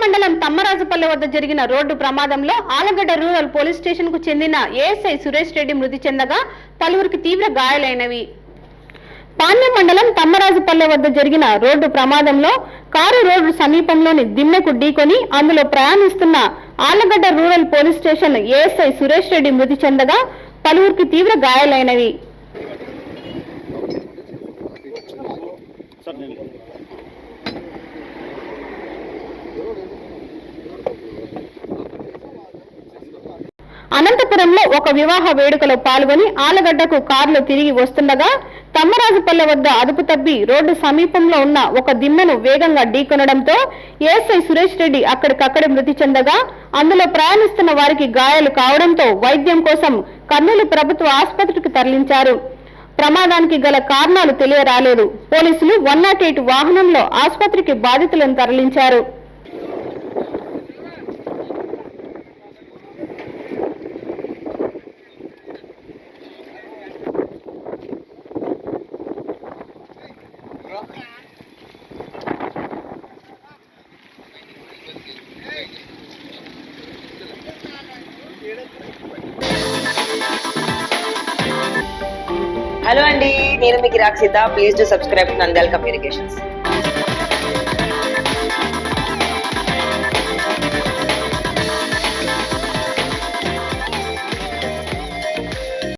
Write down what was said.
మండలం తమ్మరాజుపల్లె వద్ద జరిగిన రోడ్డు ప్రమాదంలో ఆలగడ్డ రూరల్ పోలీస్ స్టేషన్ కు చెందిన ఏఎస్ఐ సురేష్ రెడ్డి మృతి చెందగా పలువురికి తీవ్ర గాయాలైనవి. పాణ్యం మండలం తమ్మరాజుపల్లె వద్ద జరిగిన రోడ్డు ప్రమాదంలో కారు రోడ్డు సమీపంలోని దిమ్మెకు ఢీకొని అందులో ప్రయాణిస్తున్న Allagadda rural police station ASI Suresh Reddy మృతి చెందగా పలువురికి తీవ్ర గాయాలైనవి. అనంతపురంలో ఒక వివాహ వేడుకలో పాల్గొని ఆలగడ్డకు కారులో తిరిగి వస్తుండగా తమ్మరాజుపల్లె వద్ద అదుపు తప్పి రోడ్డు సమీపంలో ఉన్న ఒక దిమ్మెను వేగంగా ఢీకొనడంతో ఏఎస్ఐ సురేష్ రెడ్డి అక్కడికక్కడే మృతి చెందగా అందులో ప్రయాణిస్తున్న వారికి గాయాలు కావడంతో వైద్యం కోసం కర్నూలు ప్రభుత్వ ఆసుపత్రికి తరలించారు. ప్రమాదానికి గల కారణాలు తెలియరాలేదు. పోలీసులు 108 వాహనంలో ఆసుపత్రికి బాధితులను తరలించారు. హలో అండి, నేను మీ కిరాక్ Seetha. Please do subscribe to Nandyala communications.